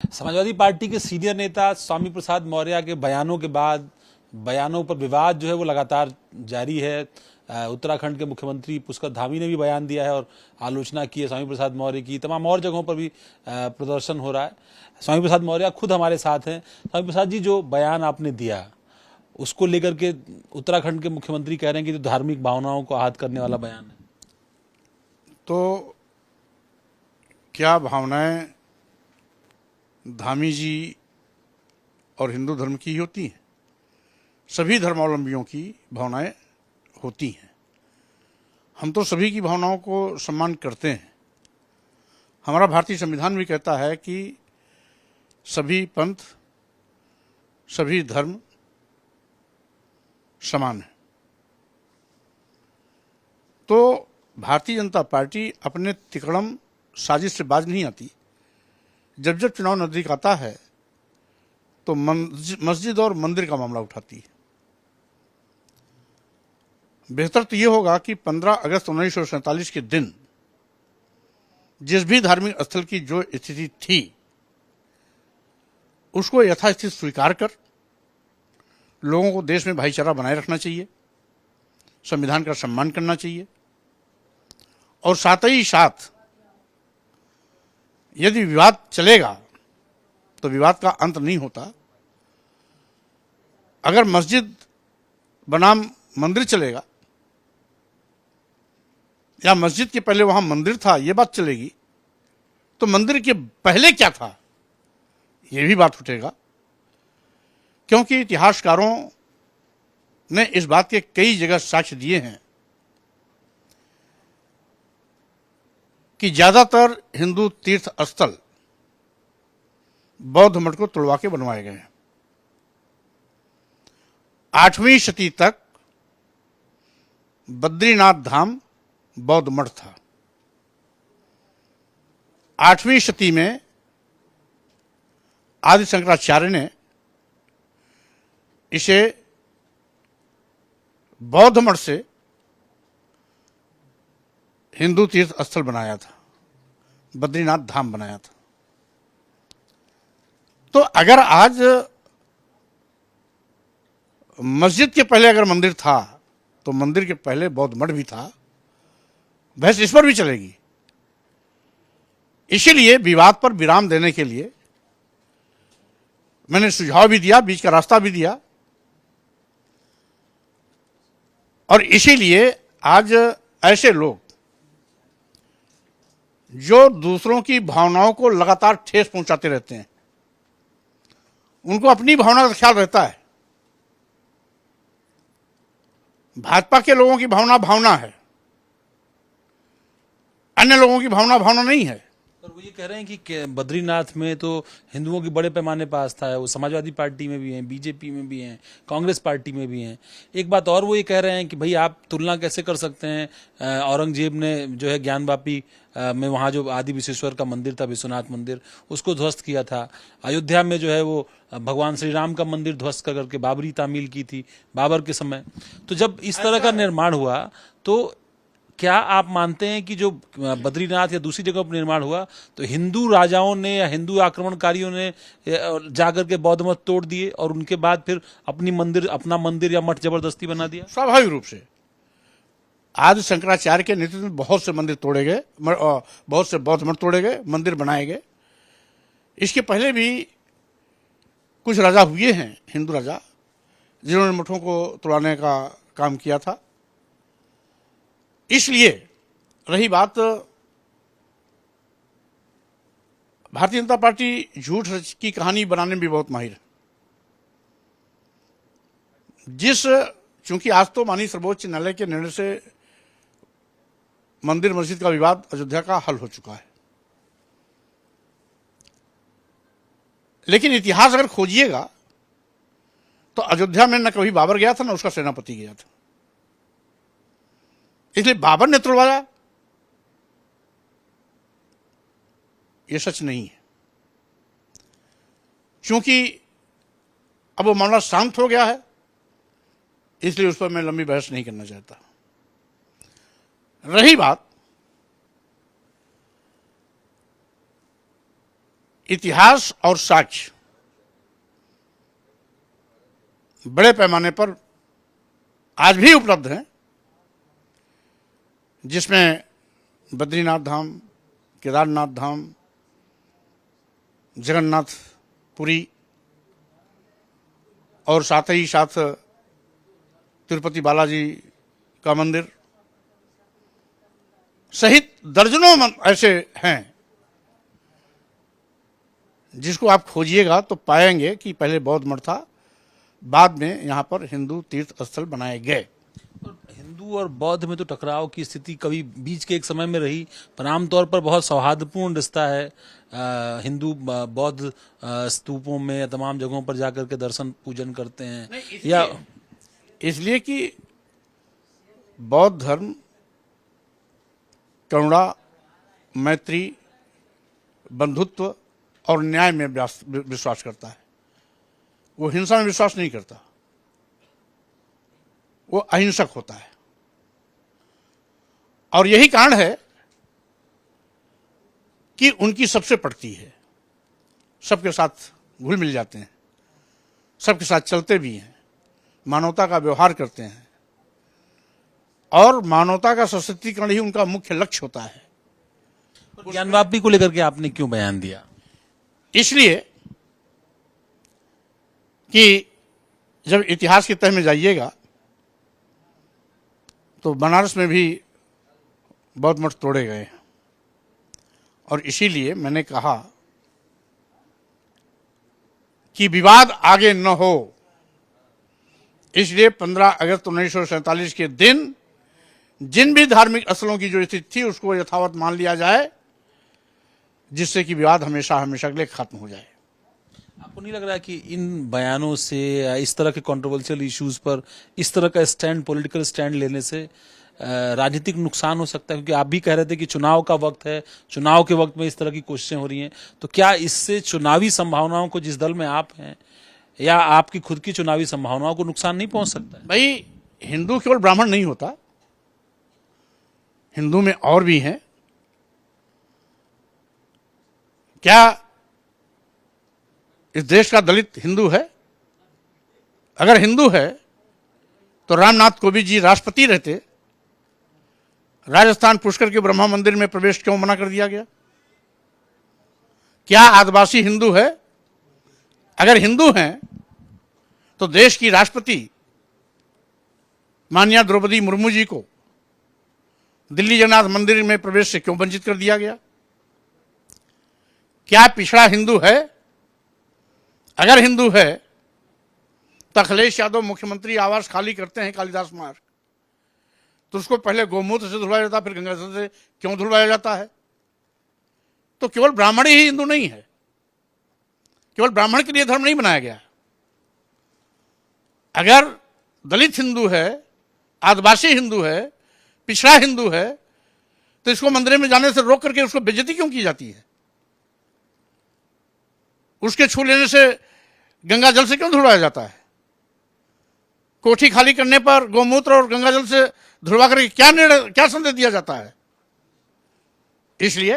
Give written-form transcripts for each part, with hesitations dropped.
Samajwadi party के senior नेता स्वामी प्रसाद मौर्य के बयानों के बाद बयानों पर विवाद जो है वो लगातार जारी है। उत्तराखंड के मुख्यमंत्री पुष्कर धामी ने भी बयान दिया है और आलोचना की है स्वामी प्रसाद मौर्य की। तमाम और जगहों पर भी प्रदर्शन हो रहा है। स्वामी प्रसाद मौर्य खुद हमारे साथ हैं। स्वामी प्रसाद जी, जो बयान आपने दिया उसको लेकर के उत्तराखंड के मुख्यमंत्री कह रहे हैं कि जो धार्मिक भावनाओं को आहत करने वाला बयान है। तो क्या भावनाएं धामी जी और हिंदू धर्म की ही होती हैं? सभी धर्मावलंबियों की भावनाएं होती हैं। हम तो सभी की भावनाओं को सम्मान करते हैं। हमारा भारतीय संविधान भी कहता है कि सभी पंथ, सभी धर्म समान है। तो भारतीय जनता पार्टी अपने तिकड़म साजिश से बाज नहीं आती। जब जब चुनाव नजदीक आता है तो मस्जिद और मंदिर का मामला उठाती है। बेहतर तो ये होगा कि 15 अगस्त 1947 के दिन जिस भी धार्मिक स्थल की जो स्थिति थी उसको यथास्थिति स्वीकार कर लोगों को देश में भाईचारा बनाए रखना चाहिए, संविधान का सम्मान करना चाहिए और साथ ही साथ यदि विवाद चलेगा तो विवाद का अंत नहीं होता। अगर मस्जिद बनाम मंदिर चलेगा या मस्जिद के पहले वहां मंदिर था, यह बात चलेगी, तो मंदिर के पहले क्या था यह भी बात उठेगा। क्योंकि इतिहासकारों ने इस बात के कई जगह साक्ष्य दिए हैं कि ज्यादातर हिंदू तीर्थ स्थल बौद्ध मठ को तुड़वा के बनवाए गए हैं। 8वीं शती तक बद्रीनाथ धाम बौद्ध मठ था। 8वीं शती में आदि शंकराचार्य ने इसे बौद्ध मठ से हिंदू तीर्थ स्थल बनाया था, बद्रीनाथ धाम बनाया था। तो अगर आज मस्जिद के पहले अगर मंदिर था तो मंदिर के पहले बौद्ध मठ भी था। बहस इस पर भी चलेगी। इसीलिए विवाद पर विराम देने के लिए मैंने सुझाव भी दिया, बीच का रास्ता भी दिया और इसीलिए आज ऐसे लोग जो दूसरों की भावनाओं को लगातार ठेस पहुंचाते रहते हैं, उनको अपनी भावना का ख्याल रहता है। भाजपा के लोगों की भावना भावना है, अन्य लोगों की भावना भावना नहीं है। और वो ये कह रहे हैं कि बद्रीनाथ में तो हिंदुओं की बड़े पैमाने पर आस्था है। वो समाजवादी पार्टी में भी हैं, बीजेपी में भी हैं, कांग्रेस पार्टी में भी हैं। एक बात और वो ये कह रहे हैं कि भाई आप तुलना कैसे कर सकते हैं, औरंगजेब ने जो है ज्ञानवापी में वहाँ जो आदि विश्वेश्वर का मंदिर था, विश्वनाथ मंदिर, उसको ध्वस्त किया था। अयोध्या में जो है वो भगवान श्री राम का मंदिर ध्वस्त करके बाबरी तामील की थी बाबर के समय। तो जब इस तरह का निर्माण हुआ तो क्या आप मानते हैं कि जो बद्रीनाथ या दूसरी जगह पर निर्माण हुआ तो हिंदू राजाओं ने या हिंदू आक्रमणकारियों ने जाकर के बौद्ध मठ तोड़ दिए और उनके बाद फिर अपना मंदिर या मठ जबरदस्ती बना दिया? स्वाभाविक रूप से आदि शंकराचार्य के नेतृत्व में बहुत से मंदिर तोड़े गए, बहुत से बौद्ध मठ तोड़े गए, मंदिर बनाए गए। इसके पहले भी कुछ राजा हुए हैं, हिंदू राजा, जिन्होंने मठों को तोड़ाने का काम किया था। इसलिए रही बात, भारतीय जनता पार्टी झूठ की कहानी बनाने में भी बहुत माहिर है। चूंकि आज तो माननीय सर्वोच्च न्यायालय के निर्णय से मंदिर मस्जिद का विवाद अयोध्या का हल हो चुका है, लेकिन इतिहास अगर खोजिएगा तो अयोध्या में न कभी बाबर गया था न उसका सेनापति गया था। इसलिए बाबर ने तोड़वाया, यह सच नहीं है। क्योंकि अब वो मामला शांत हो गया है, इसलिए उस पर मैं लंबी बहस नहीं करना चाहता। रही बात इतिहास और साक्ष्य बड़े पैमाने पर आज भी उपलब्ध हैं, जिसमें बद्रीनाथ धाम, केदारनाथ धाम, जगन्नाथ पुरी और साथ ही साथ तिरुपति बालाजी का मंदिर सहित दर्जनों ऐसे हैं जिसको आप खोजिएगा तो पाएंगे कि पहले बौद्ध मठ था, बाद में यहाँ पर हिंदू तीर्थ स्थल बनाए गए। हिंदू और बौद्ध में तो टकराव की स्थिति कभी बीच के एक समय में रही, पर आमतौर पर बहुत सौहार्दपूर्ण रिश्ता है। हिंदू बौद्ध स्तूपों में तमाम जगहों पर जाकर के दर्शन पूजन करते हैं। या इसलिए कि बौद्ध धर्म करुणा, मैत्री, बंधुत्व और न्याय में विश्वास करता है। वो हिंसा में विश्वास नहीं करता, वो अहिंसक होता है। और यही कारण है कि उनकी सबसे पटती है, सबके साथ घुल मिल जाते हैं, सबके साथ चलते भी हैं, मानवता का व्यवहार करते हैं और मानवता का सशक्तिकरण ही उनका मुख्य लक्ष्य होता है। ज्ञानवापी को लेकर के आपने क्यों बयान दिया? इसलिए कि जब इतिहास की तह में जाइएगा तो बनारस में भी बौद्ध मठ तोड़े गए और इसीलिए मैंने कहा कि विवाद आगे न हो, इसलिए 15 अगस्त 1947 के दिन जिन भी धार्मिक स्थलों की जो स्थिति थी उसको यथावत मान लिया जाए, जिससे कि विवाद हमेशा हमेशा के लिए खत्म हो जाए। आपको नहीं लग रहा है कि इन बयानों से या इस तरह के कंट्रोवर्शियल इश्यूज पर इस तरह का स्टैंड, पॉलिटिकल स्टैंड लेने से राजनीतिक नुकसान हो सकता है? क्योंकि आप भी कह रहे थे कि चुनाव का वक्त है, चुनाव के वक्त में इस तरह की कोशिशें हो रही हैं, तो क्या इससे चुनावी संभावनाओं को, जिस दल में आप हैं, या आपकी खुद की चुनावी संभावनाओं को नुकसान नहीं पहुंच सकता है? भाई, हिंदू केवल ब्राह्मण नहीं होता, हिंदू में और भी हैं। क्या इस देश का दलित हिंदू है? अगर हिंदू है तो रामनाथ कोविंद जी राष्ट्रपति रहते, राजस्थान पुष्कर के ब्रह्मा मंदिर में प्रवेश क्यों मना कर दिया गया? क्या आदिवासी हिंदू है? अगर हिंदू हैं तो देश की राष्ट्रपति माननीय द्रौपदी मुर्मू जी को दिल्ली जगन्नाथ मंदिर में प्रवेश से क्यों वंचित कर दिया गया? क्या पिछड़ा हिंदू है? अगर हिंदू है तो अखिलेश यादव मुख्यमंत्री आवास खाली करते हैं कालिदास मार्ग, तो उसको पहले गोमूत्र से धुलवाया जाता, फिर गंगा जल से क्यों धुलवाया जाता है? तो केवल ब्राह्मण ही हिंदू नहीं है, केवल ब्राह्मण के लिए धर्म नहीं बनाया गया। अगर दलित हिंदू है, आदिवासी हिंदू है, पिछड़ा हिंदू है, तो इसको मंदिर में जाने से रोक करके उसको बेइज्जती क्यों की जाती है? उसके छू लेने से गंगा जल से क्यों धुलवाया जाता है? कोठी खाली करने पर गोमूत्र और गंगा जल से धुलवा करके क्या निर्णय, क्या संदेश दिया जाता है? इसलिए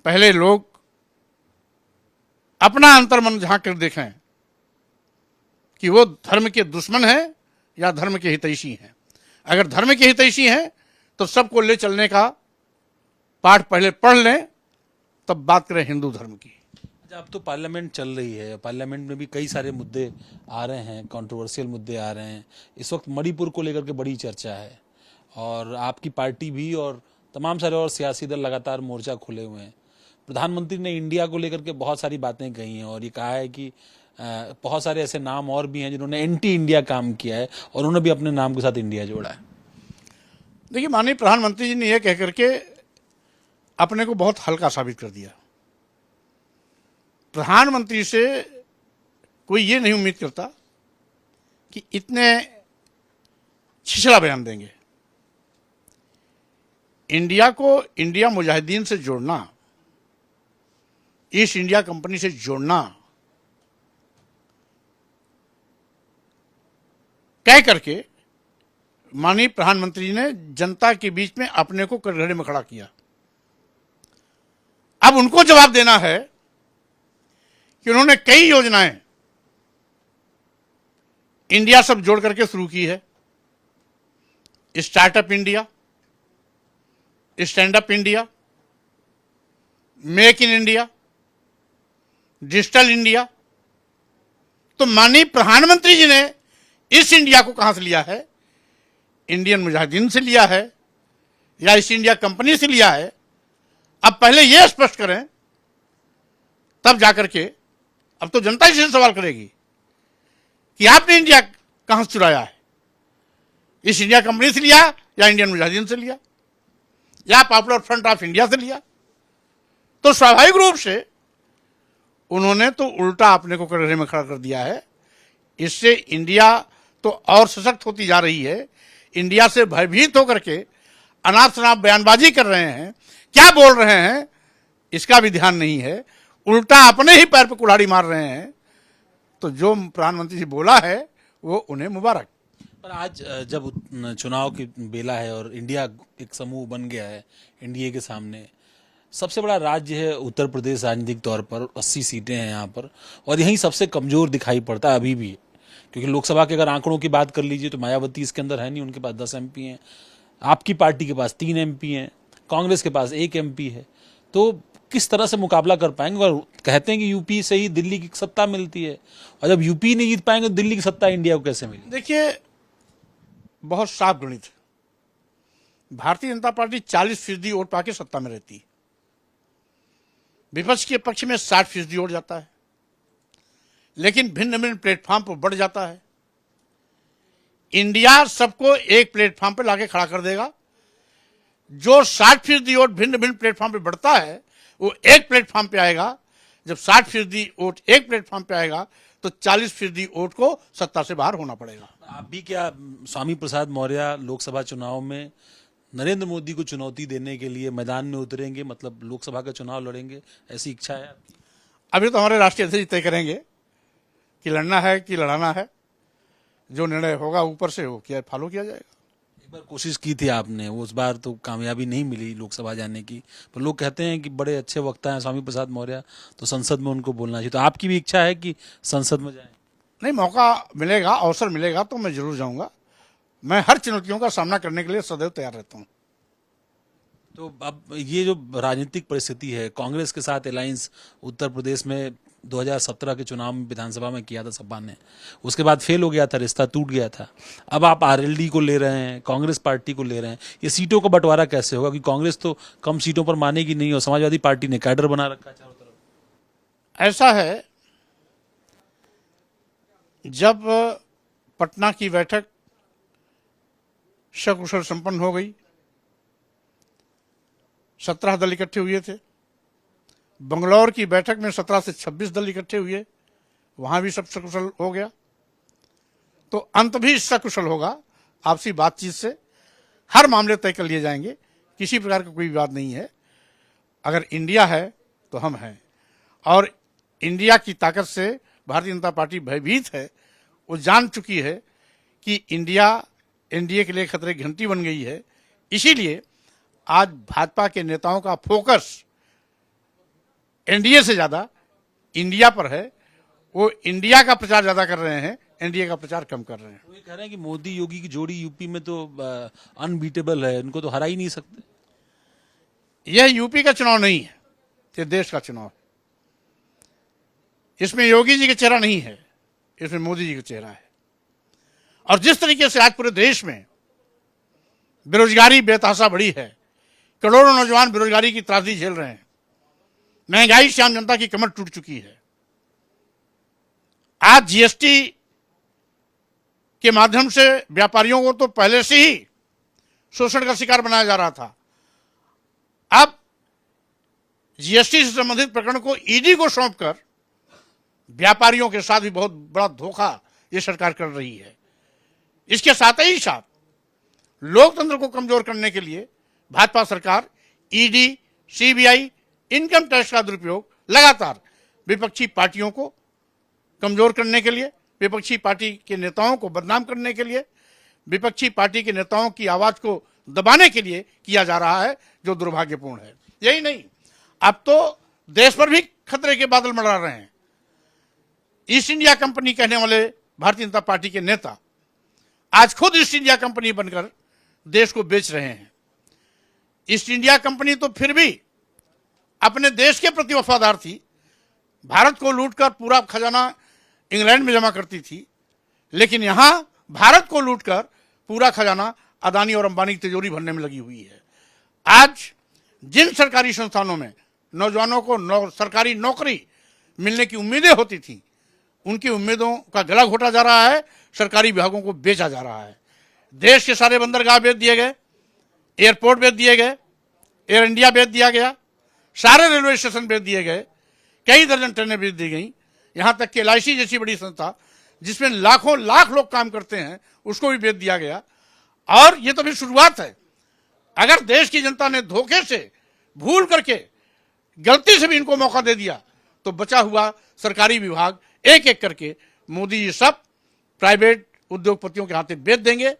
पहले लोग अपना अंतर्मन झांक कर देखें कि वो धर्म के दुश्मन हैं या धर्म के हितैषी हैं। अगर धर्म के हितैषी हैं तो सबको ले चलने का पाठ पहले पढ़ लें, तब बात करें हिंदू धर्म की। अब तो पार्लियामेंट चल रही है, पार्लियामेंट में भी कई सारे मुद्दे आ रहे हैं, कंट्रोवर्शियल मुद्दे आ रहे हैं। इस वक्त मणिपुर को लेकर के बड़ी चर्चा है और आपकी पार्टी भी और तमाम सारे और सियासी दल लगातार मोर्चा खोले हुए हैं। प्रधानमंत्री ने इंडिया को लेकर के बहुत सारी बातें कही हैं और ये कहा है कि बहुत सारे ऐसे नाम और भी हैं जिन्होंने एंटी इंडिया काम किया है और उन्होंने भी अपने नाम के साथ इंडिया जोड़ा है। देखिए, माननीय प्रधानमंत्री जी ने यह कह करके अपने को बहुत हल्का साबित कर दिया। प्रधानमंत्री से कोई ये नहीं उम्मीद करता कि इतने छिछला बयान देंगे। इंडिया को इंडिया मुजाहिदीन से जोड़ना, ईस्ट इंडिया कंपनी से जोड़ना, कह करके माननीय प्रधानमंत्री ने जनता के बीच में अपने को कटघरे में खड़ा किया। अब उनको जवाब देना है कि उन्होंने कई योजनाएं इंडिया सब जोड़ करके शुरू की है। Startup India, stand up India, make in India, digital India. तो माननीय प्रधानमंत्री जी ने इस इंडिया को कहां से लिया है? इंडियन मुजाहिदीन से लिया है या इस इंडिया कंपनी से लिया है? अब पहले यह स्पष्ट करें, तब जाकर के, अब तो जनता इसी से सवाल करेगी कि आपने इंडिया कहां से चुराया है? इस इंडिया कंपनी से लिया या इंडियन मुजाहिदीन से लिया या पॉपुलर फ्रंट ऑफ इंडिया से लिया? तो स्वाभाविक रूप से उन्होंने तो उल्टा अपने को कटघरे में खड़ा कर दिया है। इससे इंडिया तो और सशक्त होती जा रही है। इंडिया से भयभीत होकर के अनाप शनाप बयानबाजी कर रहे हैं, क्या बोल रहे हैं इसका भी ध्यान नहीं है, उल्टा अपने ही पैर पर कुल्हाड़ी मार रहे हैं। तो जो प्रधानमंत्री जी बोला है वो उन्हें मुबारक। पर आज जब चुनाव की बेला है और इंडिया एक समूह बन गया है एनडीए के सामने, सबसे बड़ा राज्य है उत्तर प्रदेश राजनीतिक तौर पर, 80 सीटें हैं यहाँ पर, और यही सबसे कमजोर दिखाई पड़ता है अभी भी, क्योंकि लोकसभा के अगर आंकड़ों की बात कर लीजिए तो मायावती इसके अंदर है नहीं, उनके पास 10 एमपी हैं, आपकी पार्टी के पास 3 एमपी हैं, कांग्रेस के पास 1 एमपी है। तो किस तरह से मुकाबला कर पाएंगे? और कहते हैं कि यूपी से ही दिल्ली की सत्ता मिलती है, और जब यूपी नहीं जीत पाएंगे तो दिल्ली की सत्ता इंडिया को कैसे मिलेगी? देखिए, बहुत साफ गणित है। भारतीय जनता पार्टी 40% वोट पाके सत्ता में रहती है, विपक्ष के पक्ष में 60% वोट जाता है, लेकिन भिन्न भिन्न प्लेटफॉर्म पर बढ़ जाता है। इंडिया सबको एक प्लेटफॉर्म पर लाके खड़ा कर देगा। जो 60% वोट भिन्न भिन्न प्लेटफॉर्म पे बढ़ता है वो एक प्लेटफॉर्म पे आएगा। जब 60% वोट एक प्लेटफॉर्म पे आएगा तो 40% वोट को सत्ता से बाहर होना पड़ेगा। आप भी क्या स्वामी प्रसाद मौर्य लोकसभा चुनाव में नरेंद्र मोदी को चुनौती देने के लिए मैदान में उतरेंगे, मतलब लोकसभा का चुनाव लड़ेंगे, ऐसी इच्छा है आपकी? अभी तो हमारे राष्ट्रीय अध्यक्ष तय करेंगे कि लड़ना है कि लड़ाना है। जो निर्णय होगा ऊपर से वो क्या फॉलो किया जाएगा। एक बार कोशिश की थी आपने, उस बार तो कामयाबी नहीं मिली लोकसभा जाने की, पर लोग कहते हैं कि बड़े अच्छे वक्ता हैं स्वामी प्रसाद मौर्य, तो संसद में उनको बोलना चाहिए। तो आपकी भी इच्छा है कि संसद में जाएं? नहीं, मौका मिलेगा, अवसर मिलेगा तो मैं जरूर जाऊंगा। मैं हर चुनौतियों का सामना करने के लिए सदैव तैयार रहता हूं। तो अब ये जो राजनीतिक परिस्थिति है, कांग्रेस के साथ अलायंस उत्तर प्रदेश में 2017 के चुनाव में विधानसभा में किया था सपा ने, उसके बाद फेल हो गया था, रिश्ता टूट गया था। अब आप आरएलडी को ले रहे हैं, कांग्रेस पार्टी को ले रहे हैं, ये सीटों का बंटवारा कैसे होगा? क्योंकि कांग्रेस तो कम सीटों पर मानेगी नहीं और समाजवादी पार्टी ने कैडर बना रखा है चारों तरफ। ऐसा है, जब पटना की बैठक सकुशल संपन्न हो गई, 17 दल इकट्ठे हुए थे। बंगलौर की बैठक में 17 से 26 दल इकट्ठे हुए, वहां भी सब सकुशल हो गया। तो अंत भी सकुशल होगा। आपसी बातचीत से हर मामले तय कर लिए जाएंगे, किसी प्रकार का कोई विवाद नहीं है। अगर इंडिया है तो हम हैं, और इंडिया की ताकत से भारतीय जनता पार्टी भयभीत है। वो जान चुकी है कि इंडिया एनडीए के लिए खतरे की घंटी बन गई है। इसीलिए आज भाजपा के नेताओं का फोकस एनडीए से ज्यादा इंडिया पर है। वो इंडिया का प्रचार ज्यादा कर रहे हैं, एनडीए का प्रचार कम कर रहे हैं। वो ये कह रहे हैं कि मोदी योगी की जोड़ी यूपी में तो अनबीटेबल है, उनको तो हरा ही नहीं सकते। यह यूपी का चुनाव नहीं है, यह देश का चुनाव है। इसमें योगी जी का चेहरा नहीं है, इसमें मोदी जी का चेहरा है। और जिस तरीके से आज पूरे देश में बेरोजगारी बेतहाशा बढ़ी है, करोड़ों नौजवान बेरोजगारी की त्रासदी झेल रहे हैं, महंगाई से आम जनता की कमर टूट चुकी है। आज जीएसटी के माध्यम से व्यापारियों को तो पहले से ही शोषण का शिकार बनाया जा रहा था। अब जीएसटी से संबंधित प्रकरण को ईडी को सौंपकर व्यापारियों के साथ भी बहुत बड़ा धोखा ये सरकार कर रही है। इसके साथ ही साथ लोकतंत्र को कमजोर करने के लिए भाजपा सरकार ईडी, सीबीआई, इनकम टैक्स का दुरुपयोग लगातार विपक्षी पार्टियों को कमजोर करने के लिए, विपक्षी पार्टी के नेताओं को बदनाम करने के लिए, विपक्षी पार्टी के नेताओं की आवाज को दबाने के लिए किया जा रहा है, जो दुर्भाग्यपूर्ण है। यही नहीं, अब तो देश पर भी खतरे के बादल मंडरा रहे हैं। ईस्ट इंडिया कंपनी कहने वाले भारतीय जनता पार्टी के नेता आज खुद ईस्ट इंडिया कंपनी बनकर देश को बेच रहे हैं। ईस्ट इंडिया कंपनी तो फिर भी अपने देश के प्रति वफादार थी, भारत को लूटकर पूरा खजाना इंग्लैंड में जमा करती थी, लेकिन यहां भारत को लूटकर पूरा खजाना अदानी और अंबानी की तिजोरी भरने में लगी हुई है। आज जिन सरकारी संस्थानों में नौजवानों को सरकारी नौकरी मिलने की उम्मीदें होती थी, उनकी उम्मीदों का गला घोटा जा रहा है, सरकारी विभागों को बेचा जा रहा है। देश के सारे बंदरगाह बेच दिए गए, एयरपोर्ट बेच दिए गए, एयर इंडिया बेच दिया गया, सारे रेलवे स्टेशन बेच दिए गए, कई दर्जन ट्रेनें बेच दी गई, यहां तक कि LIC जैसी बड़ी संस्था जिसमें लाखों लाख लोग काम करते हैं उसको भी बेच दिया गया। और ये तो भी शुरुआत है। अगर देश की जनता ने धोखे से, भूल करके, गलती से भी इनको मौका दे दिया तो बचा हुआ सरकारी विभाग एक एक करके मोदी जी सब प्राइवेट उद्योगपतियों के हाथे बेच देंगे।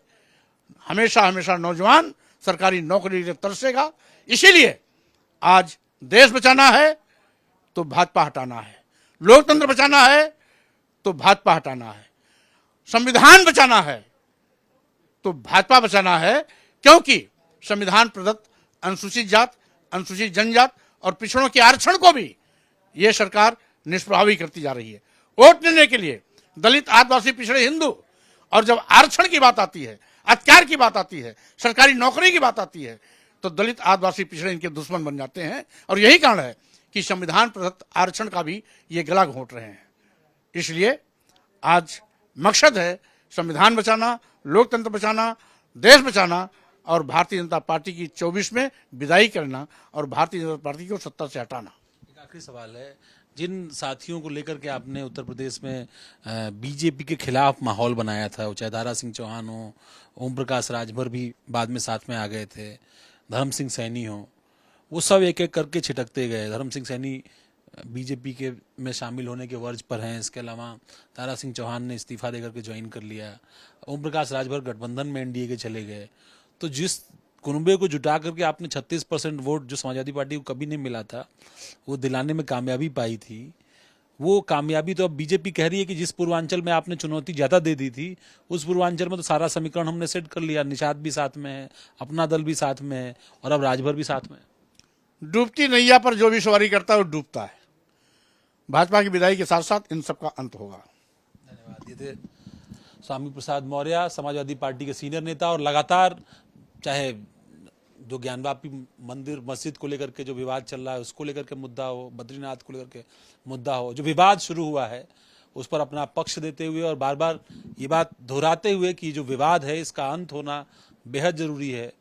हमेशा हमेशा नौजवान सरकारी नौकरी के लिए तरसेगा। इसीलिए आज देश बचाना है तो भाजपा हटाना है, लोकतंत्र बचाना है तो भाजपा हटाना है, संविधान बचाना है तो भाजपा बचाना है, क्योंकि संविधान प्रदत्त अनुसूचित जात, अनुसूचित जनजात और पिछड़ों के आरक्षण को भी यह सरकार निष्प्रभावी करती जा रही है। वोट लेने के लिए दलित, आदिवासी, पिछड़े, हिंदू, और जब आरक्षण की बात आती है, अधिकार की बात आती है, सरकारी नौकरी की बात आती है, तो दलित, आदिवासी, पिछड़े इनके दुश्मन बन जाते हैं। और यही कारण है कि संविधान प्रदत्त आरक्षण का भी ये गला घोंट रहे हैं। इसलिए आज मकसद है संविधान बचाना, लोकतंत्र बचाना, देश बचाना और भारतीय जनता पार्टी की 24 में विदाई करना और भारतीय जनता पार्टी को सत्ता से हटाना। एक आखिरी सवाल है, जिन साथियों को लेकर के आपने उत्तर प्रदेश में बीजेपी के खिलाफ माहौल बनाया था, चाहे दारा सिंह चौहान हो, ओम प्रकाश राजभर भी बाद में साथ में आ गए थे, धर्म सिंह सैनी हो, वो सब एक एक करके छिटकते गए। धर्म सिंह सैनी बीजेपी के में शामिल होने के वर्ज पर हैं। इसके अलावा दारा सिंह चौहान ने इस्तीफा देकर के ज्वाइन कर लिया। ओम प्रकाश राजभर गठबंधन में NDA के चले गए। तो जिस कुनबे को जुटा करके आपने 36% वोट जो समाजवादी पार्टी को कभी नहीं मिला था वो दिलाने में कामयाबी पाई थी, वो कामयाबी तो अब बीजेपी कह रही है कि जिस पूर्वांचल में आपने चुनौती ज़्यादा दे दी थी उस पूर्वांचल में तो सारा समीकरण हमने सेट कर लिया। निषाद भी साथ में है, अपना दल भी साथ में है और अब राजभर भी साथ में है। डूबती नैया पर जो भी सवारी करता है वो डूबता है। भाजपा की विदाई के साथ साथ इन सबका अंत होगा। धन्यवाद। ये थे स्वामी प्रसाद मौर्य, समाजवादी पार्टी के सीनियर नेता, और लगातार चाहे जो ज्ञानवापी मंदिर मस्जिद को लेकर के जो विवाद चल रहा है उसको लेकर के मुद्दा हो, बद्रीनाथ को लेकर के मुद्दा हो, जो विवाद शुरू हुआ है उस पर अपना पक्ष देते हुए और बार बार ये बात दोहराते हुए कि जो विवाद है इसका अंत होना बेहद जरूरी है,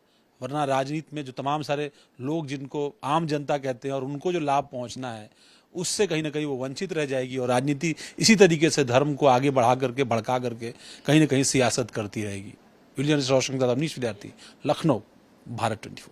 वरना राजनीति में जो तमाम सारे लोग जिनको आम जनता कहते हैं और उनको जो लाभ पहुंचना है उससे कहीं ना कहीं वो वंचित रह जाएगी और राजनीति इसी तरीके से धर्म को आगे बढ़ा करके, भड़का करके कहीं ना कहीं सियासत करती रहेगी। विलियम रोशन का अवनीश विद्यार्थी, लखनऊ, भारत 24।